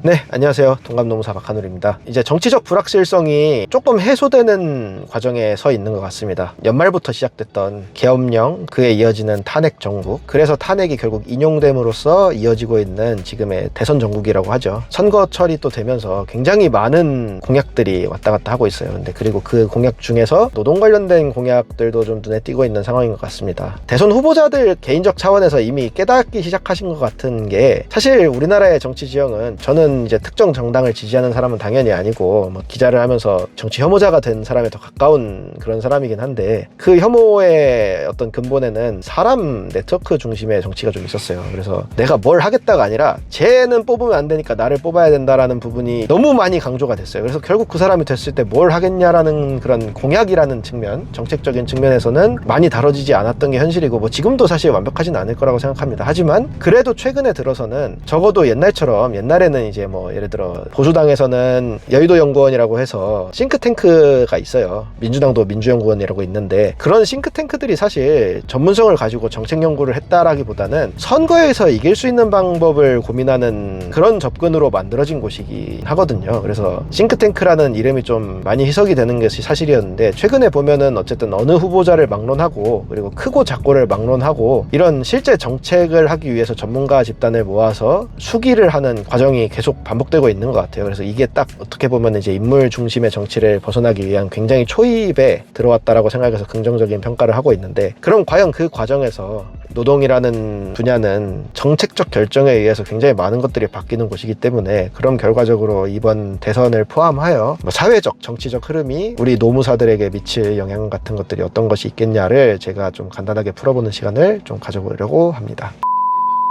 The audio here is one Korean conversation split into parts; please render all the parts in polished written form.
네, 안녕하세요. 동감노무사 박한울입니다. 이제 정치적 불확실성이 조금 해소되는 과정에 서 있는 것 같습니다. 연말부터 시작됐던 계엄령, 그에 이어지는 탄핵 정국, 그래서 탄핵이 결국 인용됨으로써 이어지고 있는 지금의 대선 정국이라고 하죠. 선거철이 또 되면서 굉장히 많은 공약들이 왔다 갔다 하고 있어요. 근데 그리고 그 공약 중에서 노동 관련된 공약들도 좀 눈에 띄고 있는 상황인 것 같습니다. 대선 후보자들 개인적 차원에서 이미 깨닫기 시작하신 것 같은 게, 사실 우리나라의 정치 지형은, 저는 이제 특정 정당을 지지하는 사람은 당연히 아니고 뭐 기자를 하면서 정치 혐오자가 된 사람에 더 가까운 그런 사람이긴 한데, 그 혐오의 어떤 근본에는 사람 네트워크 중심의 정치가 좀 있었어요. 그래서 내가 뭘 하겠다가 아니라 쟤는 뽑으면 안 되니까 나를 뽑아야 된다라는 부분이 너무 많이 강조가 됐어요. 그래서 결국 그 사람이 됐을 때 뭘 하겠냐라는 그런 공약이라는 측면, 정책적인 측면에서는 많이 다뤄지지 않았던 게 현실이고, 뭐 지금도 사실 완벽하진 않을 거라고 생각합니다. 하지만 그래도 최근에 들어서는 적어도 옛날에는 이제 뭐 예를 들어 보수당에서는 여의도연구원이라고 해서 싱크탱크가 있어요. 민주당도 민주연구원이라고 있는데, 그런 싱크탱크들이 사실 전문성을 가지고 정책 연구를 했다라기보다는 선거에서 이길 수 있는 방법을 고민하는 그런 접근으로 만들어진 곳이긴 하거든요. 그래서 싱크탱크라는 이름이 좀 많이 희석이 되는 것이 사실이었는데, 최근에 보면은 어쨌든 어느 후보자를 막론하고, 그리고 크고 작고를 막론하고, 이런 실제 정책을 하기 위해서 전문가 집단을 모아서 수기를 하는 과정이 계속 반복되고 있는 것 같아요. 그래서 이게 딱 어떻게 보면 이제 인물 중심의 정치를 벗어나기 위한 굉장히 초입에 들어왔다라고 생각해서 긍정적인 평가를 하고 있는데, 그럼 과연 그 과정에서 노동이라는 분야는 정책적 결정에 의해서 굉장히 많은 것들이 바뀌는 곳이기 때문에, 그럼 결과적으로 이번 대선을 포함하여 뭐 사회적, 정치적 흐름이 우리 노무사들에게 미칠 영향 같은 것들이 어떤 것이 있겠냐를 제가 좀 간단하게 풀어보는 시간을 좀 가져보려고 합니다.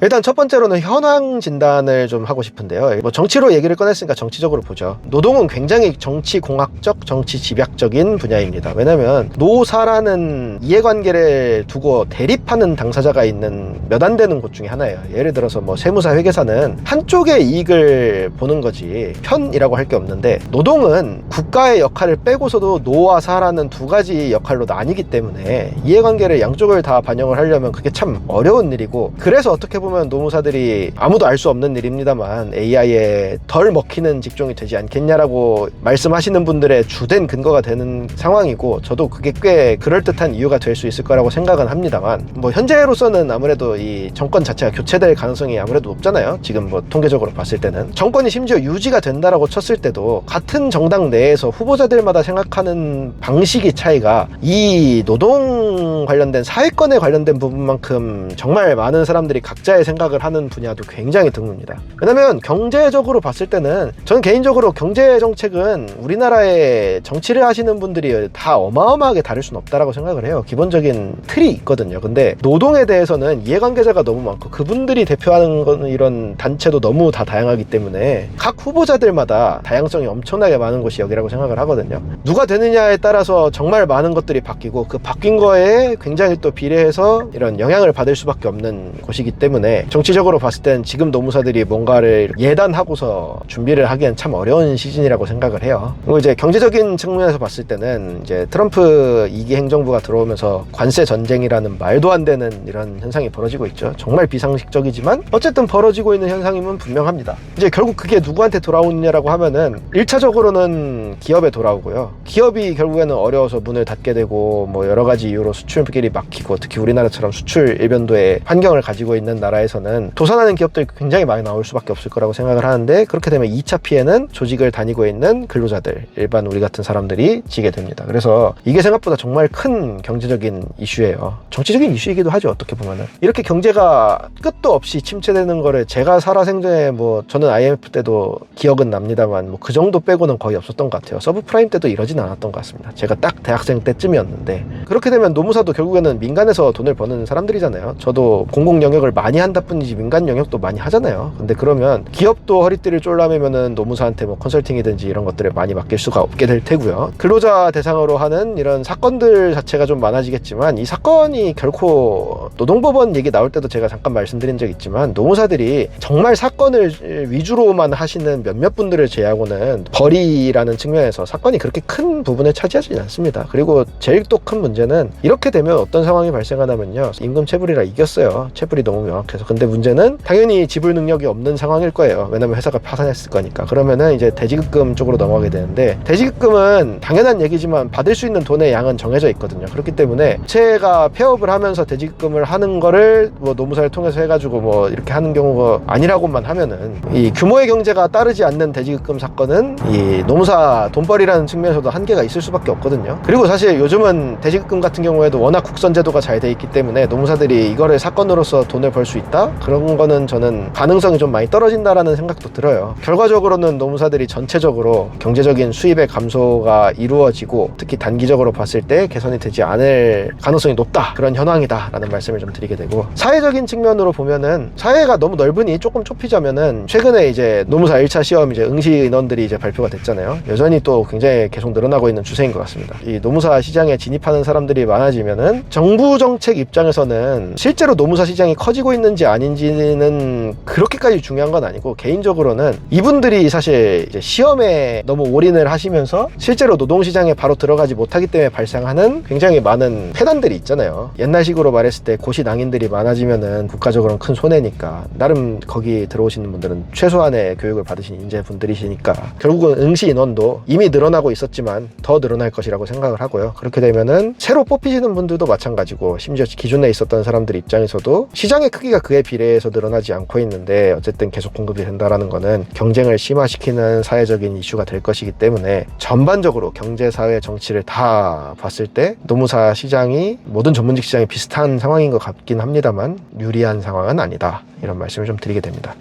일단 첫 번째로는 현황 진단을 좀 하고 싶은데요. 뭐 정치로 얘기를 꺼냈으니까 정치적으로 보죠. 노동은 굉장히 정치공학적, 정치집약적인 분야입니다. 왜냐면 노사라는 이해관계를 두고 대립하는 당사자가 있는 몇 안 되는 곳 중에 하나예요. 예를 들어서 뭐 세무사, 회계사는 한쪽의 이익을 보는 거지 편이라고 할 게 없는데, 노동은 국가의 역할을 빼고서도 노와 사라는 두 가지 역할로 나뉘기 때문에 이해관계를 양쪽을 다 반영을 하려면 그게 참 어려운 일이고, 그래서 어떻게 보면 노무사들이 아무도 알 수 없는 일입니다만 AI에 덜 먹히는 직종이 되지 않겠냐라고 말씀하시는 분들의 주된 근거가 되는 상황이고, 저도 그게 꽤 그럴듯한 이유가 될 수 있을 거라고 생각은 합니다만, 뭐 현재로서는 아무래도 이 정권 자체가 교체될 가능성이 아무래도 높잖아요. 지금 뭐 통계적으로 봤을 때는 정권이 심지어 유지가 된다라고 쳤을 때도 같은 정당 내에서 후보자들마다 생각하는 방식이 차이가, 이 노동 관련된 사회권에 관련된 부분만큼 정말 많은 사람들이 각자의 생각을 하는 분야도 굉장히 드뭅니다. 왜냐면 경제적으로 봤을 때는, 저는 개인적으로 경제 정책은 우리나라의 정치를 하시는 분들이 다 어마어마하게 다를 수는 없다라고 생각을 해요. 기본적인 틀이 있거든요. 근데 노동에 대해서는 이해관계자가 너무 많고, 그분들이 대표하는 거는 이런 단체도 너무 다 다양하기 때문에 각 후보자들마다 다양성이 엄청나게 많은 곳이 여기라고 생각을 하거든요. 누가 되느냐에 따라서 정말 많은 것들이 바뀌고, 그 바뀐 거에 굉장히 또 비례해서 이런 영향을 받을 수밖에 없는 곳이기 때문에 정치적으로 봤을 땐 지금 노무사들이 뭔가를 예단하고서 준비를 하기엔 참 어려운 시즌이라고 생각을 해요. 그리고 이제 경제적인 측면에서 봤을 때는 이제 트럼프 2기 행정부가 들어오면서 관세 전쟁이라는 말도 안 되는 이런 현상이 벌어지고 있죠. 정말 비상식적이지만 어쨌든 벌어지고 있는 현상임은 분명합니다. 이제 결국 그게 누구한테 돌아오느냐라고 하면은 1차적으로는 기업에 돌아오고요. 기업이 결국에는 어려워서 문을 닫게 되고, 뭐 여러 가지 이유로 수출길이 막히고, 특히 우리나라처럼 수출 일변도의 환경을 가지고 있는 나라에서는 도산하는 기업들이 굉장히 많이 나올 수밖에 없을 거라고 생각을 하는데, 그렇게 되면 2차 피해는 조직을 다니고 있는 근로자들, 일반 우리 같은 사람들이 지게 됩니다. 그래서 이게 생각보다 정말 큰 경제적인 이슈예요. 정치적인 이슈이기도 하죠, 어떻게 보면은. 이렇게 경제가 끝도 없이 침체되는 거를 제가 살아생전에, 뭐 저는 IMF 때도 기억은 납니다만 뭐 그 정도 빼고는 거의 없었던 것 같아요. 서브프라임 때도 이러진 않았던 것 같습니다. 제가 딱 대학생 때쯤이었는데, 그렇게 되면 노무사도 결국에는 민간에서 돈을 버는 사람들이잖아요. 저도 공공 영역을 많이 한다 뿐이지 민간 영역도 많이 하잖아요. 근데 그러면 기업도 허리띠를 쫄라매면은 노무사한테 뭐 컨설팅이든지 이런 것들을 많이 맡길 수가 없게 될 테고요. 근로자 대상으로 하는 이런 사건들 자체가 좀 많아지겠지만, 이 사건이 결코 노동법원 얘기 나올 때도 제가 잠깐 말씀드린 적 있지만, 노무사들이 정말 사건을 위주로만 하시는 몇몇 분들을 제외하고는 벌이라는 측면에서 사건이 그렇게 큰 부분을 차지하지 않습니다. 그리고 제일 또 큰 문제는 문제는 이렇게 되면 어떤 상황이 발생하냐면요, 임금 체불이라 이겼어요. 체불이 너무 명확해서. 근데 문제는 당연히 지불 능력이 없는 상황일 거예요. 왜냐면 회사가 파산했을 거니까. 그러면은 이제 대지급금 쪽으로 넘어가게 되는데, 대지급금은 당연한 얘기지만 받을 수 있는 돈의 양은 정해져 있거든요. 그렇기 때문에 업체가 폐업을 하면서 대지급금을 하는 거를 뭐 노무사를 통해서 해가지고 뭐 이렇게 하는 경우가 아니라고만 하면은, 이 규모의 경제가 따르지 않는 대지급금 사건은 이 노무사 돈벌이라는 측면에서도 한계가 있을 수밖에 없거든요. 그리고 사실 요즘은 대지급금 같은 경우에도 워낙 국선 제도가 잘 돼 있기 때문에 노무사들이 이거를 사건으로서 돈을 벌 수 있다? 그런 거는 저는 가능성이 좀 많이 떨어진다라는 생각도 들어요. 결과적으로는 노무사들이 전체적으로 경제적인 수입의 감소가 이루어지고, 특히 단기적으로 봤을 때 개선이 되지 않을 가능성이 높다, 그런 현황이다 라는 말씀을 좀 드리게 되고, 사회적인 측면으로 보면은 사회가 너무 넓으니 조금 좁히자면은, 최근에 이제 노무사 1차 시험 이제 응시 인원들이 이제 발표가 됐잖아요. 여전히 또 굉장히 계속 늘어나고 있는 추세인 것 같습니다. 이 노무사 시장에 진입하는 사람들이 많아지면은 정부 정책 입장에서는 실제로 노무사 시장이 커지고 있는지 아닌지는 그렇게까지 중요한 건 아니고, 개인적으로는 이분들이 사실 이제 시험에 너무 올인을 하시면서 실제로 노동시장에 바로 들어가지 못하기 때문에 발생하는 굉장히 많은 폐단들이 있잖아요. 옛날식으로 말했을 때 고시낭인들이 많아지면은 국가적으로는 큰 손해니까, 나름 거기 들어오시는 분들은 최소한의 교육을 받으신 인재분들이시니까 결국은 응시 인원도 이미 늘어나고 있었지만 더 늘어날 것이라고 생각을 하고요. 그렇게 되면은 새로 뽑히시는 분들도 마찬가지고, 심지어 기존에 있었던 사람들 입장에서도 시장의 크기가 그에 비례해서 늘어나지 않고 있는데 어쨌든 계속 공급이 된다라는 거는 경쟁을 심화시키는 사회적인 이슈가 될 것이기 때문에, 전반적으로 경제, 사회, 정치를 다 봤을 때 노무사 시장이 모든 전문직 시장이 비슷한 상황인 것 같긴 합니다만 유리한 상황은 아니다, 이런 말씀을 좀 드리게 됩니다.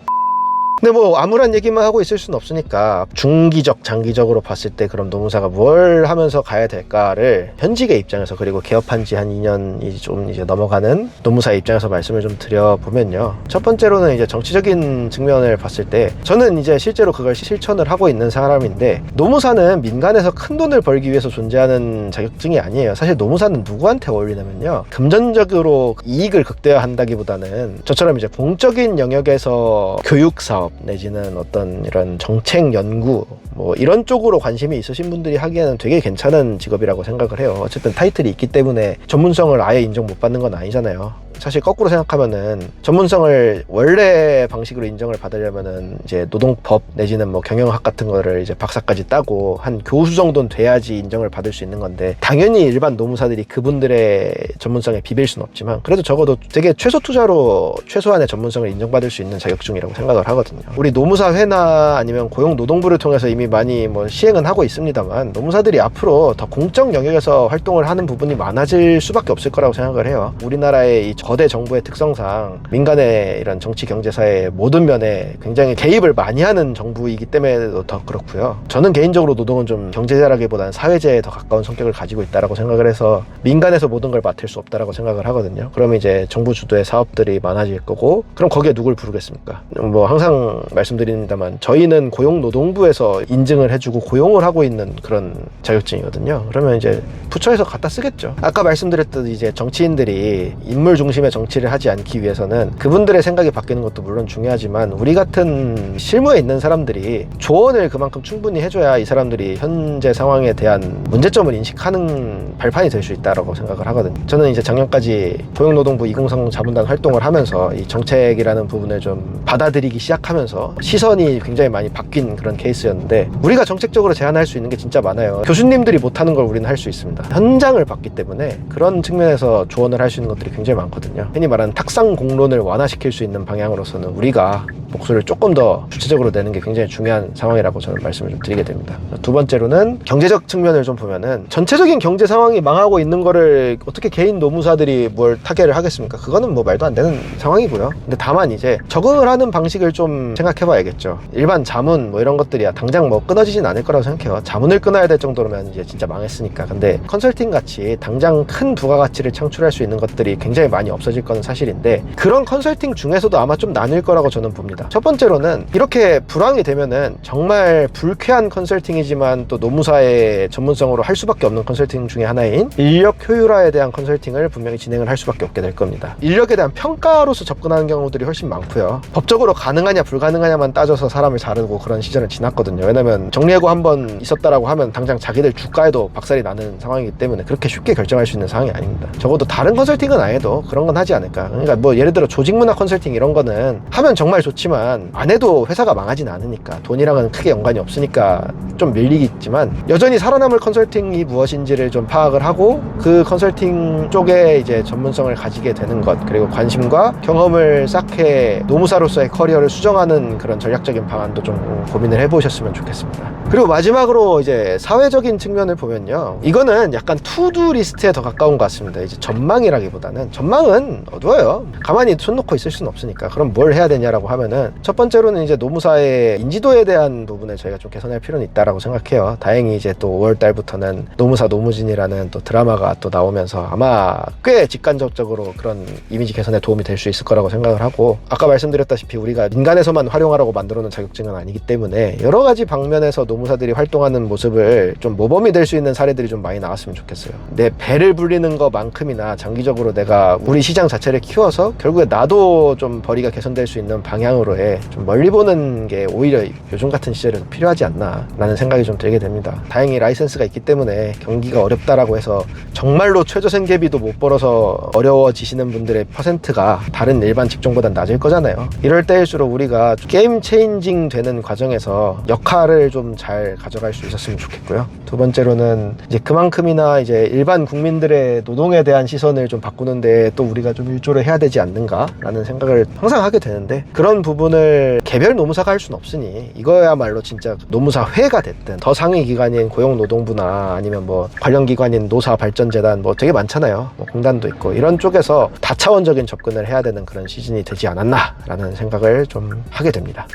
근데 뭐 아무런 얘기만 하고 있을 수는 없으니까, 중기적, 장기적으로 봤을 때 그럼 노무사가 뭘 하면서 가야 될까를 현직의 입장에서, 그리고 개업한 지 한 2년이 좀 이제 넘어가는 노무사 입장에서 말씀을 좀 드려보면요, 첫 번째로는 이제 정치적인 측면을 봤을 때, 저는 이제 실제로 그걸 실천을 하고 있는 사람인데, 노무사는 민간에서 큰 돈을 벌기 위해서 존재하는 자격증이 아니에요. 사실 노무사는 누구한테 어울리냐면요, 금전적으로 이익을 극대화한다기보다는 저처럼 이제 공적인 영역에서 교육사업 내지는 어떤 이런 정책 연구 뭐 이런 쪽으로 관심이 있으신 분들이 하기에는 되게 괜찮은 직업이라고 생각을 해요. 어쨌든 타이틀이 있기 때문에 전문성을 아예 인정 못 받는 건 아니잖아요. 사실 거꾸로 생각하면은 전문성을 원래 방식으로 인정을 받으려면은 이제 노동법 내지는 뭐 경영학 같은 거를 이제 박사까지 따고 한 교수 정도는 돼야지 인정을 받을 수 있는 건데, 당연히 일반 노무사들이 그분들의 전문성에 비빌 수는 없지만 그래도 적어도 되게 최소 투자로 최소한의 전문성을 인정받을 수 있는 자격증이라고 생각을 하거든요. 우리 노무사회나 아니면 고용노동부를 통해서 이미 많이 뭐 시행은 하고 있습니다만, 노무사들이 앞으로 더 공적 영역에서 활동을 하는 부분이 많아질 수밖에 없을 거라고 생각을 해요. 우리나라의 이 거대 정부의 특성상 민간의 이런 정치, 경제, 사회 모든 면에 굉장히 개입을 많이 하는 정부이기 때문에 더 그렇고요. 저는 개인적으로 노동은 좀 경제제라기보다는 사회제에 더 가까운 성격을 가지고 있다라고 생각을 해서, 민간에서 모든 걸 맡을 수 없다라고 생각을 하거든요. 그러면 이제 정부 주도의 사업들이 많아질 거고, 그럼 거기에 누굴 부르겠습니까? 뭐 항상 말씀드립니다만, 저희는 고용노동부에서 인증을 해주고 고용을 하고 있는 그런 자격증이거든요. 그러면 이제 부처에서 갖다 쓰겠죠. 아까 말씀드렸듯 이제 정치인들이 인물 중심의 정치를 하지 않기 위해서는 그분들의 생각이 바뀌는 것도 물론 중요하지만, 우리 같은 실무에 있는 사람들이 조언을 그만큼 충분히 해줘야 이 사람들이 현재 상황에 대한 문제점을 인식하는 발판이 될 수 있다고 생각을 하거든요. 저는 이제 작년까지 고용노동부 2030 자문단 활동을 하면서 이 정책이라는 부분을 좀 받아들이기 시작하면서 시선이 굉장히 많이 바뀐 그런 케이스였는데, 우리가 정책적으로 제안할 수 있는 게 진짜 많아요. 교수님들이 못하는 걸 우리는 할 수 있습니다. 현장을 봤기 때문에 그런 측면에서 조언을 할 수 있는 것들이 굉장히 많거든요. 흔히 말하는 탁상 공론을 완화시킬 수 있는 방향으로서는 우리가 목소리를 조금 더 주체적으로 내는 게 굉장히 중요한 상황이라고 저는 말씀을 좀 드리게 됩니다. 두 번째로는 경제적 측면을 좀 보면은, 전체적인 경제 상황이 망하고 있는 거를 어떻게 개인 노무사들이 뭘 타개를 하겠습니까? 그거는 뭐 말도 안 되는 상황이고요. 근데 다만 이제 적응을 하는 방식을 좀 생각해 봐야겠죠. 일반 자문 뭐 이런 것들이 당장 뭐 끊어지진 않을 거라고 생각해요. 자문을 끊어야 될 정도면 이제 진짜 망했으니까. 근데 컨설팅 같이 당장 큰 부가가치를 창출할 수 있는 것들이 굉장히 많이 없어질 거는 사실인데, 그런 컨설팅 중에서도 아마 좀 나뉠 거라고 저는 봅니다. 있습니다. 첫 번째로는 이렇게 불황이 되면은 정말 불쾌한 컨설팅이지만 또 노무사의 전문성으로 할 수밖에 없는 컨설팅 중에 하나인 인력 효율화에 대한 컨설팅을 분명히 진행을 할 수밖에 없게 될 겁니다. 인력에 대한 평가로서 접근하는 경우들이 훨씬 많고요. 법적으로 가능하냐 불가능하냐만 따져서 사람을 자르고 그런 시절은 지났거든요. 왜냐면 정리해고 한번 있었다라고 하면 당장 자기들 주가에도 박살이 나는 상황이기 때문에 그렇게 쉽게 결정할 수 있는 상황이 아닙니다. 적어도 다른 컨설팅은 안 해도 그런 건 하지 않을까. 그러니까 뭐 예를 들어 조직문화 컨설팅 이런 거는 하면 정말 좋지만 안 해도 회사가 망하진 않으니까, 돈이랑은 크게 연관이 없으니까 좀 밀리겠지만, 여전히 살아남을 컨설팅이 무엇인지를 좀 파악을 하고 그 컨설팅 쪽에 이제 전문성을 가지게 되는 것, 그리고 관심과 경험을 쌓게 노무사로서의 커리어를 수정하는 그런 전략적인 방안도 좀 고민을 해보셨으면 좋겠습니다. 그리고 마지막으로 이제 사회적인 측면을 보면요, 이거는 약간 투두 리스트에 더 가까운 것 같습니다. 이제 전망이라기보다는, 전망은 어두워요. 가만히 손 놓고 있을 수는 없으니까. 그럼 뭘 해야 되냐라고 하면은, 첫 번째로는 이제 노무사의 인지도에 대한 부분을 저희가 좀 개선할 필요는 있다라고 생각해요. 다행히 이제 또 5월달부터는 노무사 노무진이라는 또 드라마가 또 나오면서 아마 꽤 직간접적으로 그런 이미지 개선에 도움이 될 수 있을 거라고 생각을 하고, 아까 말씀드렸다시피 우리가 민간에서만 활용하라고 만들어 놓은 자격증은 아니기 때문에 여러 가지 방면에서 노무사들이 활동하는 모습을 좀 모범이 될 수 있는 사례들이 좀 많이 나왔으면 좋겠어요. 내 배를 불리는 것만큼이나 장기적으로 내가 우리 시장 자체를 키워서 결국에 나도 좀 벌이가 개선될 수 있는 방향으로의 좀 멀리 보는 게 오히려 요즘 같은 시절에도 필요하지 않나 라는 생각이 좀 들게 됩니다. 다행히 라이센스가 있기 때문에 경기가 어렵다라고 해서 정말로 최저생계비도 못 벌어서 어려워지시는 분들의 퍼센트가 다른 일반 직종보단 낮을 거잖아요. 이럴 때일수록 우리가 게임 체인징 되는 과정에서 역할을 좀 잘 가져갈 수 있었으면 좋겠고요. 두 번째로는 이제 그만큼이나 이제 일반 국민들의 노동에 대한 시선을 좀 바꾸는데 또 우리가 좀 일조를 해야 되지 않는가 라는 생각을 항상 하게 되는데, 그런 부분을 개별 노무사가 할 수는 없으니 이거야말로 진짜 노무사회가 됐든 더 상위 기관인 고용노동부나 아니면 뭐 관련 기관인 노사발전재단 뭐 되게 많잖아요. 뭐 공단도 있고, 이런 쪽에서 다차원적인 접근을 해야 되는 그런 시즌이 되지 않았나 라는 생각을 좀 하게 됩니다.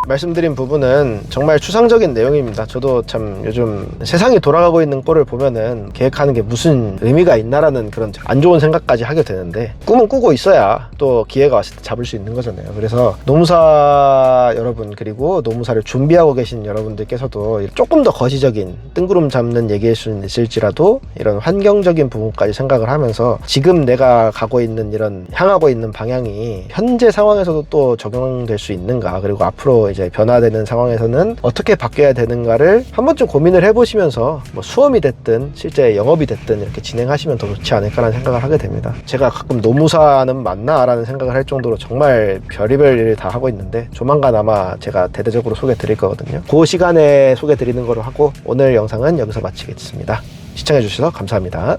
말씀드린 부분은 정말 추상적인 내용입니다. 저도 참 요즘 세상이 돌아가고 있는 꼴을 보면은 계획하는 게 무슨 의미가 있나라는 그런 안 좋은 생각까지 하게 되는데, 꿈은 꾸고 있어야 또 기회가 왔을 때 잡을 수 있는 거잖아요. 그래서 노무사 여러분, 그리고 노무사를 준비하고 계신 여러분들께서도 조금 더 거시적인 뜬구름 잡는 얘기일 수는 있을지라도 이런 환경적인 부분까지 생각을 하면서 지금 내가 가고 있는 이런 향하고 있는 방향이 현재 상황에서도 또 적용될 수 있는가, 그리고 앞으로 이제 변화되는 상황에서는 어떻게 바뀌어야 되는가를 한 번쯤 고민을 해보시면서 뭐 수험이 됐든 실제 영업이 됐든 이렇게 진행하시면 더 좋지 않을까라는 생각을 하게 됩니다. 제가 가끔 노무사는 맞나? 라는 생각을 할 정도로 정말 별의별 일을 다 하고 있는데, 조만간 아마 제가 대대적으로 소개 드릴 거거든요. 그 시간에 소개 드리는 거로 하고 오늘 영상은 여기서 마치겠습니다. 시청해 주셔서 감사합니다.